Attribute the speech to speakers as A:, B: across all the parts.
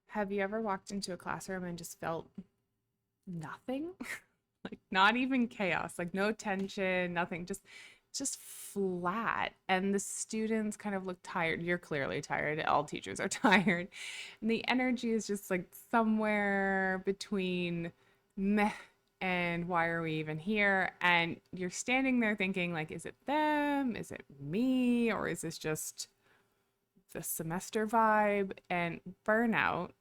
A: Have you ever walked into a classroom and just felt nothing? Like not even chaos, like no tension, nothing, just flat. And the students kind of look tired. You're clearly tired. All teachers are tired. And the energy is just like somewhere between meh and why are we even here? And you're standing there thinking like, is it them? Is it me? Or is this just the semester vibe? And burnout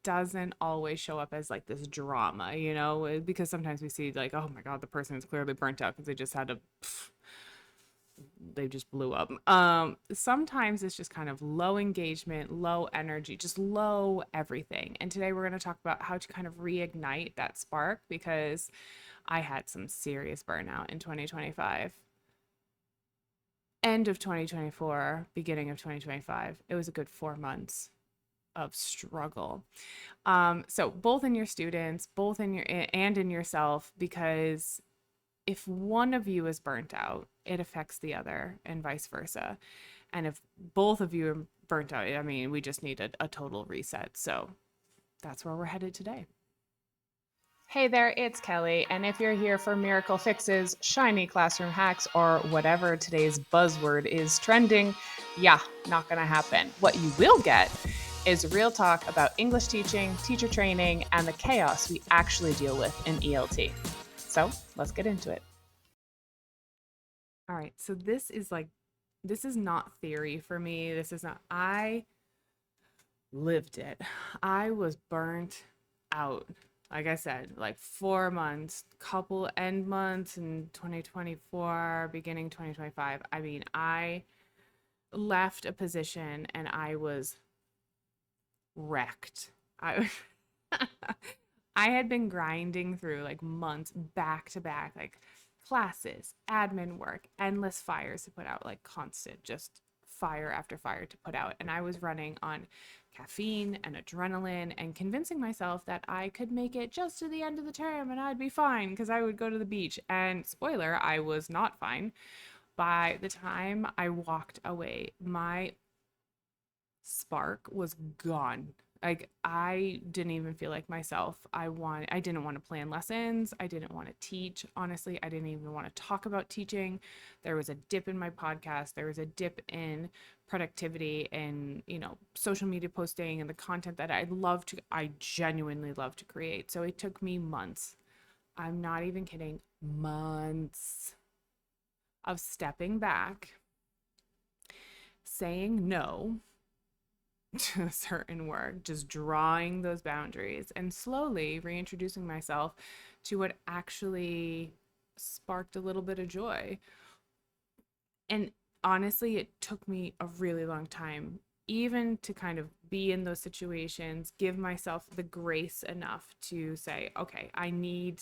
A: doesn't always show up as like this drama, because sometimes we see like, oh my God, the person is clearly burnt out because they just had they just blew up. Sometimes it's just kind of low engagement, low energy, just low everything. And today we're going to talk about how to kind of reignite that spark because I had some serious burnout in 2025. End of 2024, beginning of 2025. It was a good 4 months of struggle. So both in your students, both in your and in yourself, because if one of you is burnt out, it affects the other and vice versa. And if both of you are burnt out, I mean, we just need a total reset. So that's where we're headed today. Hey there, it's Kelly. And if you're here for miracle fixes, shiny classroom hacks, or whatever today's buzzword is trending, yeah, not gonna happen. What you will get is real talk about English teaching, teacher training, and the chaos we actually deal with in ELT. So let's get into it. All right, so this is not theory for me. I lived it. I was burnt out. Like I said, like 4 months, couple end months in 2024, beginning 2025. I mean, I left a position and I was wrecked. I I had been grinding through like months back to back, like classes, admin work, endless fires to put out, like constant, just fire after fire to put out. And I was running on caffeine and adrenaline and convincing myself that I could make it just to the end of the term and I'd be fine because I would go to the beach. And spoiler, I was not fine. By the time I walked away, my spark was gone. Like I didn't even feel like myself. I didn't want to plan lessons. I didn't want to teach. Honestly, I didn't even want to talk about teaching. There was a dip in my podcast. There was a dip in productivity and, social media posting and the content that I genuinely love to create. So it took me months. I'm not even kidding. Months of stepping back, saying no to certain work, just drawing those boundaries and slowly reintroducing myself to what actually sparked a little bit of joy. And honestly, it took me a really long time even to kind of be in those situations, give myself the grace enough to say, okay, I need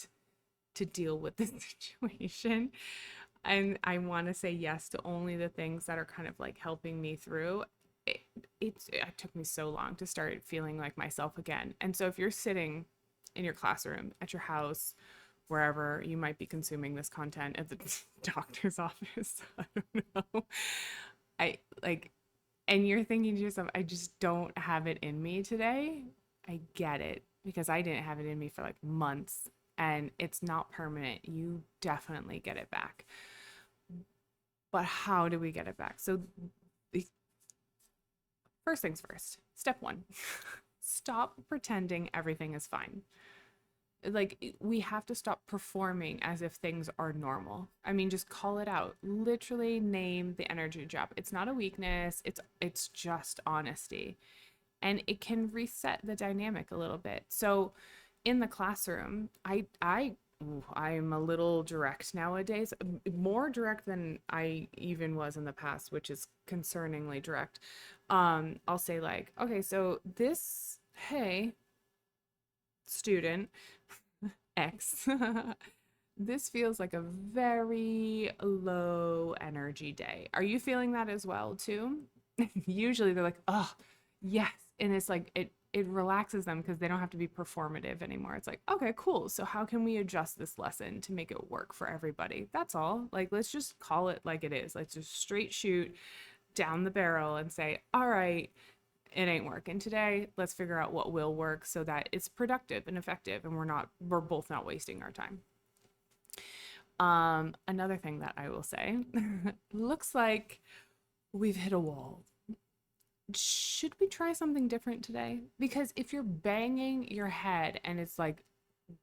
A: to deal with this situation. And I want to say yes to only the things that are kind of like helping me through. It, it took me so long to start feeling like myself again. And so if you're sitting in your classroom, at your house, wherever you might be consuming this content, at the doctor's office, I don't know. I like, and you're thinking to yourself, I just don't have it in me today. I get it because I didn't have it in me for like months and it's not permanent. You definitely get it back. But how do we get it back? So, the first things first, step one, stop pretending everything is fine. Like, we have to stop performing as if things are normal. I mean, just call it out. Literally name the energy drop. It's not a weakness, it's just honesty. And it can reset the dynamic a little bit. So, in the classroom, I'm a little direct nowadays, more direct than I even was in the past, which is concerningly direct. I'll say like, okay, so hey, student X, this feels like a very low energy day. Are you feeling that as well too? Usually they're like, oh, yes. And it's like it relaxes them because they don't have to be performative anymore. It's like, okay, cool. So how can we adjust this lesson to make it work for everybody? That's all. Like, let's just call it like it is. Let's just straight shoot down the barrel and say, all right, it ain't working today. Let's figure out what will work so that it's productive and effective and we're both not wasting our time. Another thing that I will say, looks like we've hit a wall. Should we try something different today? Because if you're banging your head and it's like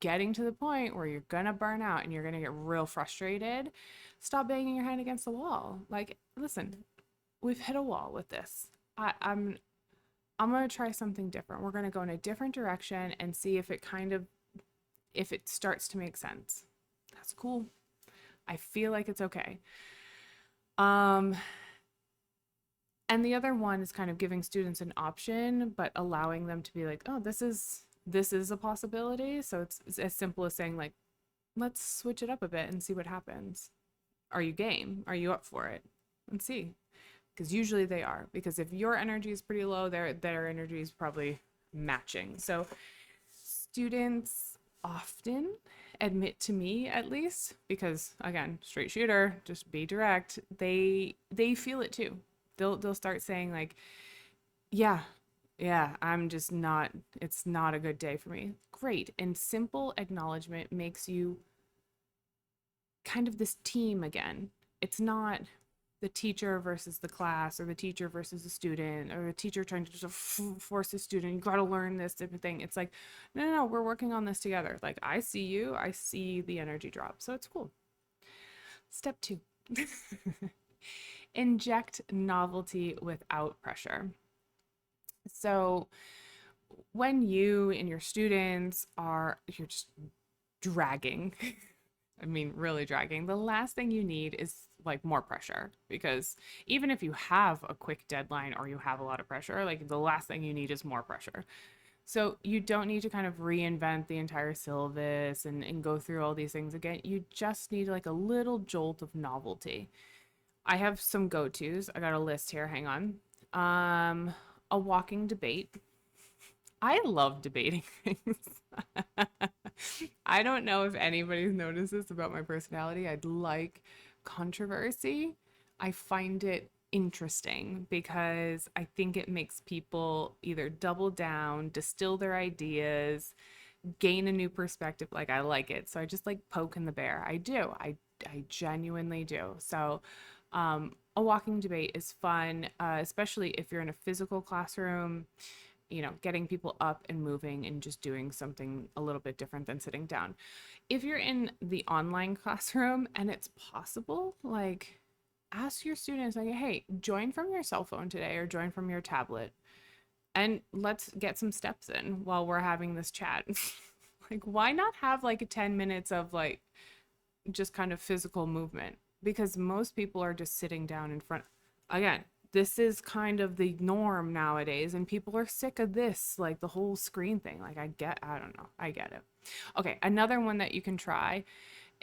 A: getting to the point where you're gonna burn out and you're gonna get real frustrated, stop banging your head against the wall. Like, listen, we've hit a wall with this. I'm gonna try something different. We're gonna go in a different direction and see if if it starts to make sense. That's cool. I feel like it's okay. Um, and the other one is kind of giving students an option, but allowing them to be like, oh, this is a possibility. So it's as simple as saying like, let's switch it up a bit and see what happens. Are you game? Are you up for it? Let's see. Because usually they are. Because if your energy is pretty low, their energy is probably matching. So students often admit to me, at least, because again, straight shooter, just be direct, they feel it too. They'll start saying like, yeah, yeah, I'm just not, it's not a good day for me. Great. And simple acknowledgement makes you kind of this team again. It's not the teacher versus the class or the teacher versus the student or the teacher trying to just force the student, you got to learn this type of thing. It's like, no, no, no, we're working on this together. Like, I see you, I see the energy drop. So it's cool. Step 2. Inject novelty without pressure. So when you and your students you're just dragging, I mean, really dragging, the last thing you need is like more pressure, because even if you have a quick deadline or you have a lot of pressure, like the last thing you need is more pressure. So you don't need to kind of reinvent the entire syllabus and go through all these things again. You just need like a little jolt of novelty. I have some go-tos. I got a list here. Hang on. A walking debate. I love debating things. I don't know if anybody's noticed this about my personality. I'd like controversy. I find it interesting because I think it makes people either double down, distill their ideas, gain a new perspective. Like, I like it. So I just like poking the bear. I do. I genuinely do. So a walking debate is fun, especially if you're in a physical classroom, getting people up and moving and just doing something a little bit different than sitting down. If you're in the online classroom and it's possible, like, ask your students, like, hey, join from your cell phone today or join from your tablet and let's get some steps in while we're having this chat. Like, why not have like 10 minutes of like just kind of physical movement? Because most people are just sitting down in front. Again, this is kind of the norm nowadays, and people are sick of this, like the whole screen thing. Like, I don't know, I get it. Okay, another one that you can try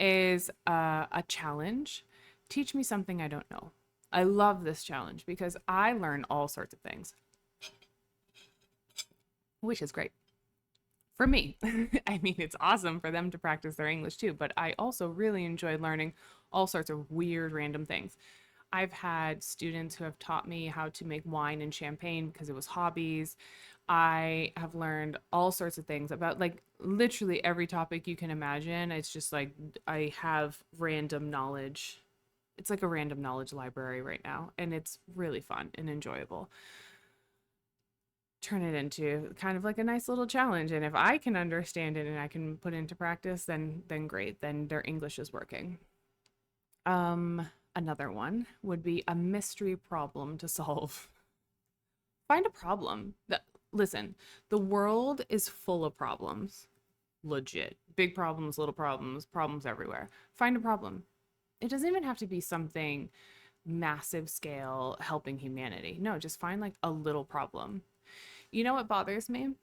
A: is a challenge. Teach me something I don't know. I love this challenge because I learn all sorts of things, which is great for me. I mean, it's awesome for them to practice their English too, but I also really enjoy learning all sorts of weird, random things. I've had students who have taught me how to make wine and champagne because it was hobbies. I have learned all sorts of things about like literally every topic you can imagine. It's just like I have random knowledge. It's like a random knowledge library right now, and it's really fun and enjoyable. Turn it into kind of like a nice little challenge, and if I can understand it and I can put it into practice, then great. Then their English is working. Another one would be a mystery problem to solve. Find a problem. Listen, the world is full of problems. Legit. Big problems, little problems, problems everywhere. Find a problem. It doesn't even have to be something massive scale helping humanity. No, just find like a little problem. You know what bothers me?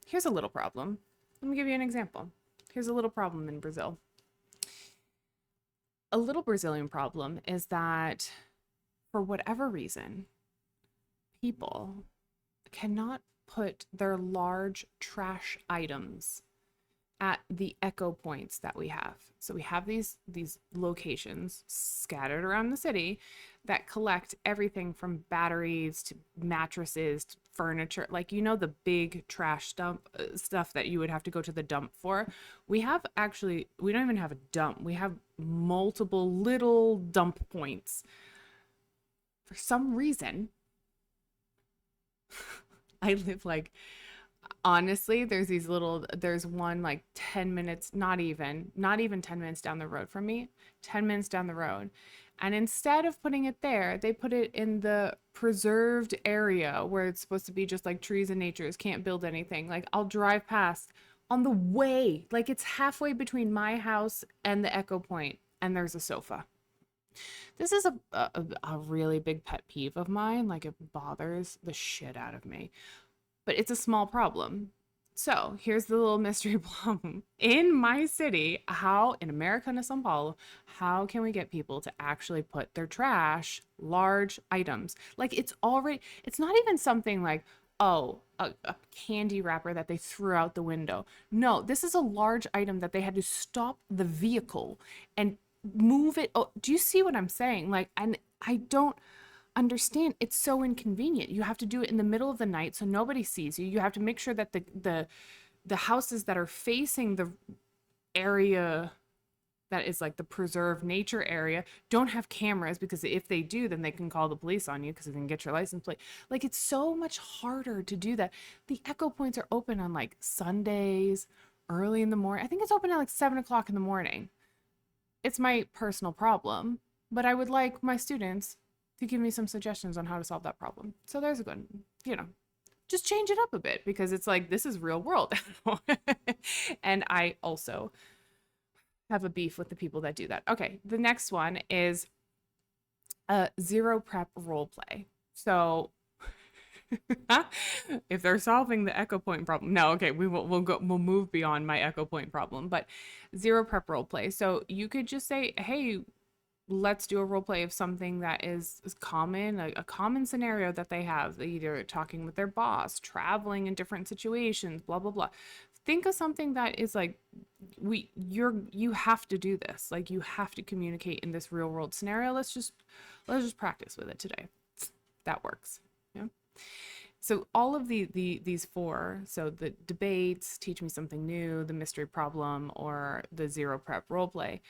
A: Here's a little problem. Let me give you an example. Here's a little problem in Brazil. A little Brazilian problem is that for whatever reason, people cannot put their large trash items at the echo points that we have. So we have these locations scattered around the city that collect everything from batteries to mattresses to furniture, like, the big trash dump stuff that you would have to go to the dump for. We don't even have a dump. We have multiple little dump points. For some reason, I live like, honestly, there's one like 10 minutes, not even 10 minutes down the road from me, 10 minutes down the road. And instead of putting it there, they put it in the preserved area where it's supposed to be just like trees and natures, can't build anything. Like, I'll drive past on the way, like it's halfway between my house and the Echo Point, and there's a sofa. This is a really big pet peeve of mine. Like, it bothers the shit out of me, but it's a small problem. So here's the little mystery problem. In my city, in America, in Sao Paulo, how can we get people to actually put their trash, large items? Like, it's not even something like, oh, a candy wrapper that they threw out the window. No, this is a large item that they had to stop the vehicle and move it. Oh, do you see what I'm saying? Like, and I don't understand, it's so inconvenient. You have to do it in the middle of the night so nobody sees you. You have to make sure that the houses that are facing the area that is like the preserved nature area don't have cameras, because if they do, then they can call the police on you because they can get your license plate. Like, it's so much harder to do that. The Echo Points are open on like Sundays, early in the morning. I think it's open at like 7 o'clock in the morning. It's my personal problem, but I would like my students to give me some suggestions on how to solve that problem. So there's a good, just change it up a bit, because it's like, this is real world. And I also have a beef with the people that do that. Okay, the next one is zero prep role play. So if they're solving the Echo Point problem, no, okay, we'll move beyond my Echo Point problem, but zero prep role play. So you could just say, hey, let's do a role play of something that is common, a common scenario that they have, either talking with their boss, traveling in different situations, blah blah blah. Think of something that is like, you have to do this, like, you have to communicate in this real world scenario. Let's just practice with it today. That works. Yeah. So all of these four, so the debates, teach me something new, the mystery problem, or the zero prep role play,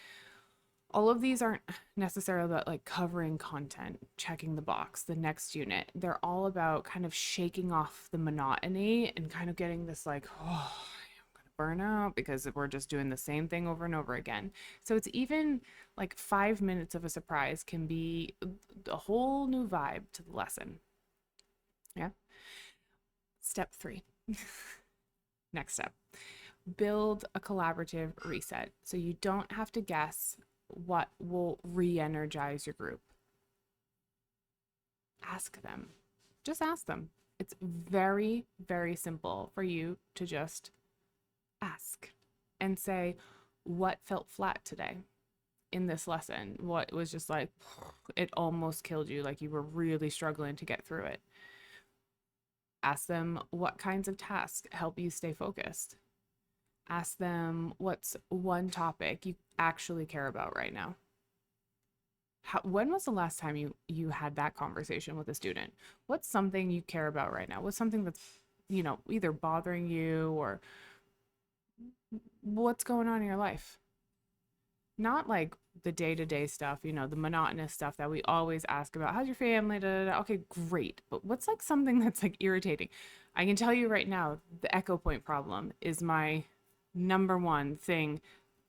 A: all of these aren't necessarily about like covering content, checking the box, the next unit. They're all about kind of shaking off the monotony and kind of getting this like, oh, I'm gonna burn out because we're just doing the same thing over and over again. So it's even like 5 minutes of a surprise can be a whole new vibe to the lesson. Yeah. Step 3. Next step. Build a collaborative reset. So you don't have to guess what will re-energize your group. Ask them. Just ask them. It's very, very simple for you to just ask and say, what felt flat today in this lesson? What was just like, it almost killed you, like you were really struggling to get through it? Ask them what kinds of tasks help you stay focused. Ask them, what's one topic you actually care about right now? When was the last time you had that conversation with a student? What's something you care about right now? What's something that's, either bothering you, or what's going on in your life? Not like the day-to-day stuff, the monotonous stuff that we always ask about. How's your family? Da, da, da. Okay, great. But what's like something that's like irritating? I can tell you right now, the Echo Point problem is my number one thing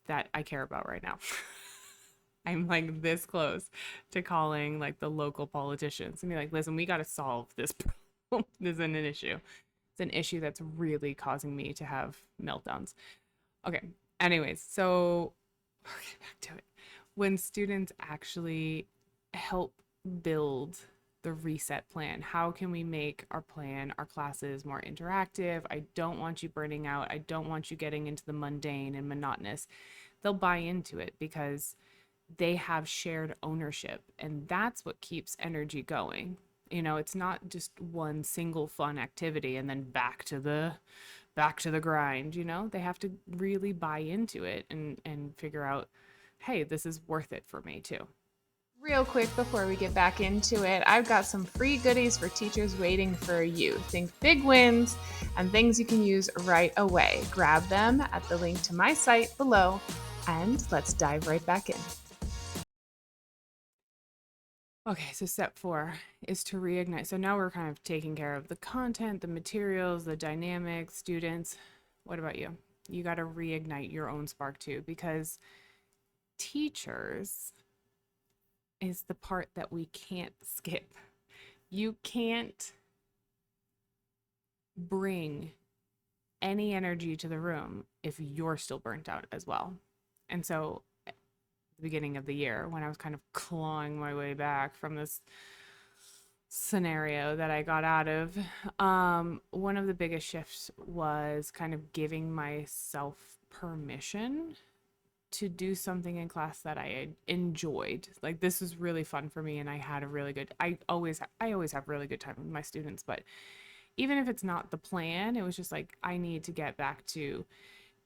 A: that I care about right now. I'm like this close to calling like the local politicians and be like, listen, we got to solve this problem. This isn't an issue. It's an issue that's really causing me to have meltdowns. Okay. Anyways, so okay, back to it. When students actually help build the reset plan, how can we make our plan, our classes more interactive? I don't want you burning out. I don't want you getting into the mundane and monotonous. They'll buy into it because they have shared ownership, and that's what keeps energy going. It's not just one single fun activity and then back to the grind. They have to really buy into it and figure out, hey, this is worth it for me too. Real quick before we get back into it, I've got some free goodies for teachers waiting for you. Think big wins and things you can use right away. Grab them at the link to my site below, and let's dive right back in. Okay, so step 4 is to reignite. So now we're kind of taking care of the content, the materials, the dynamics, students. What about you? You got to reignite your own spark too, because teachers is the part that we can't skip. You can't bring any energy to the room if you're still burnt out as well. And so, at the beginning of the year, when I was kind of clawing my way back from this scenario that I got out of, one of the biggest shifts was kind of giving myself permission to do something in class that I enjoyed. Like this was really fun for me and I had a really good I always have really good time with my students, but even if it's not the plan, it was just like I need to get back to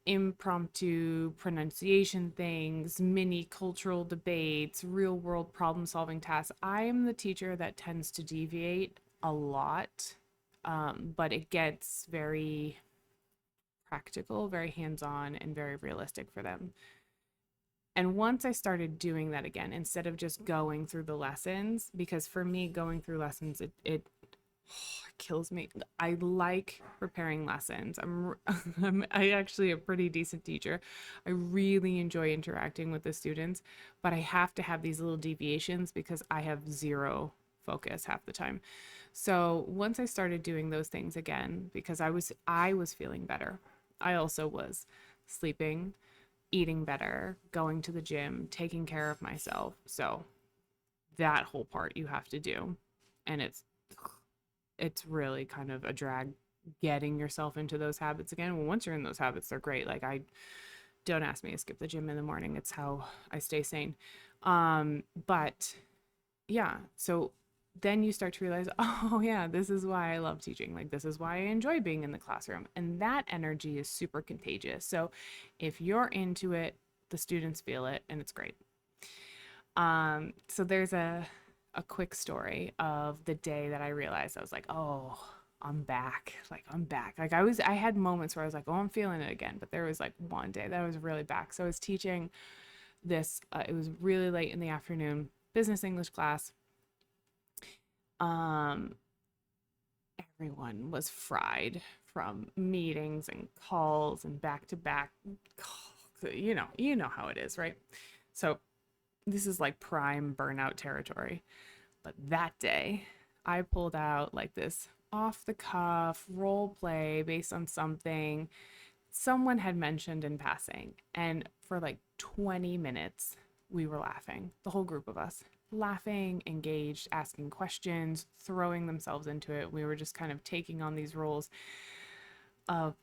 A: impromptu pronunciation things, mini cultural debates, real world problem solving tasks. I am the teacher that tends to deviate a lot, but it gets very practical, very hands on, and very realistic for them. And once I started doing that again, instead of just going through the lessons, because for me, going through lessons, it kills me. I like preparing lessons. I actually a pretty decent teacher. I really enjoy interacting with the students, but I have to have these little deviations because I have zero focus half the time. So once I started doing those things again, because I was feeling better. I also was sleeping, eating better, going to the gym, taking care of myself. So that whole part you have to do. And it's really kind of a drag getting yourself into those habits again. Well, once you're in those habits, they're great. Like I don't ask me to skip the gym in the morning. It's how I stay sane. But yeah, so then you start to realize, oh yeah, this is why I love teaching. Like this is why I enjoy being in the classroom. And that energy is super contagious. So if you're into it, the students feel it and it's great. So there's a quick story of the day that I realized I was like, oh, I'm back. Like I'm back. Like I had moments where I was like, oh, I'm feeling it again. But there was like one day that I was really back. So I was teaching this, it was really late in the afternoon, business English class. Um, Everyone was fried from meetings and calls and back to back. You know how it is, right? So this is like prime burnout territory. But that day, I pulled out like this off the cuff role play based on something someone had mentioned in passing. And for like 20 minutes, we were laughing, the whole group of us, laughing, engaged, asking questions, throwing themselves into it. We were just kind of taking on these roles of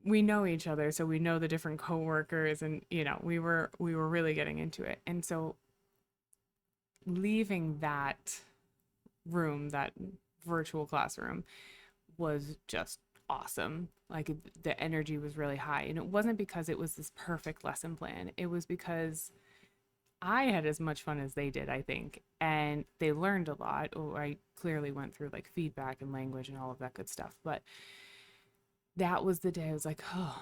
A: we know each other, so we know the different coworkers, and we were really getting into it. And so leaving that room, that virtual classroom, was just awesome. Like the energy was really high. And it wasn't because it was this perfect lesson plan, it was because I had as much fun as they did, I think. And they learned a lot. Oh, I clearly went through like feedback and language and all of that good stuff. But that was the day I was like, oh,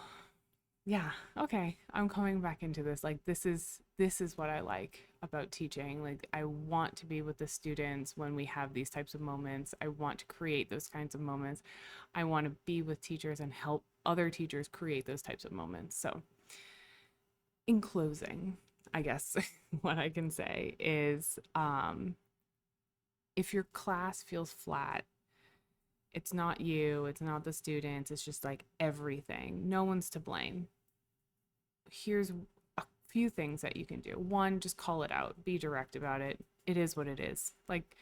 A: yeah, okay, I'm coming back into this. Like this is what I like about teaching. Like I want to be with the students when we have these types of moments. I want to create those kinds of moments. I want to be with teachers and help other teachers create those types of moments. So, in closing, I guess what I can say is if your class feels flat, it's not you, it's not the students, it's just like everything. No one's to blame. Here's a few things that you can do. One, just call it out, be direct about it. It is what it is. Like,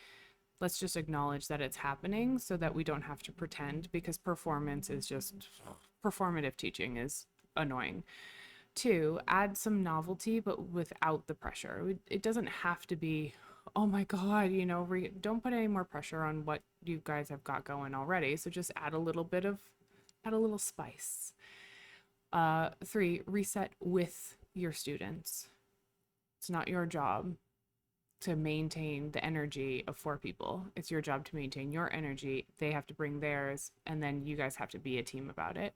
A: let's just acknowledge that it's happening so that we don't have to pretend, because performance is just performative teaching is annoying. Two, add some novelty, but without the pressure. It doesn't have to be, oh my God, don't put any more pressure on what you guys have got going already. So just add a little spice. Three, reset with your students. It's not your job to maintain the energy of 4 people. It's your job to maintain your energy. They have to bring theirs, and then you guys have to be a team about it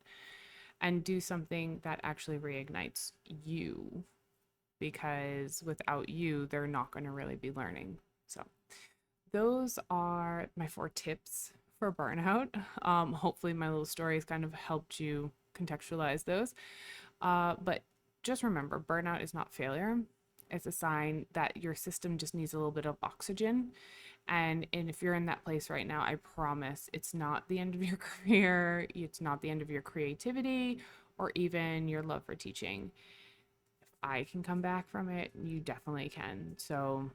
A: and do something that actually reignites you, because without you, they're not going to really be learning. So those are my 4 tips for burnout. Hopefully my little stories kind of helped you contextualize those. But just remember, burnout is not failure. It's a sign that your system just needs a little bit of oxygen. And if you're in that place right now, I promise it's not the end of your career. It's not the end of your creativity or even your love for teaching. If I can come back from it, you definitely can. So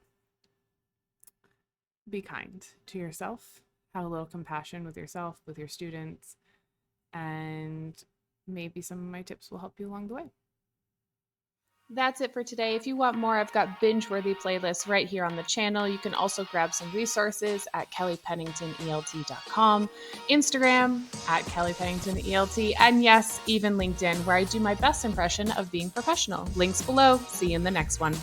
A: be kind to yourself, have a little compassion with yourself, with your students, and maybe some of my tips will help you along the way.
B: That's it for today. If you want more, I've got binge-worthy playlists right here on the channel. You can also grab some resources at kellypenningtonelt.com, Instagram at kellypenningtonelt, and yes, even LinkedIn, where I do my best impression of being professional. Links below. See you in the next one.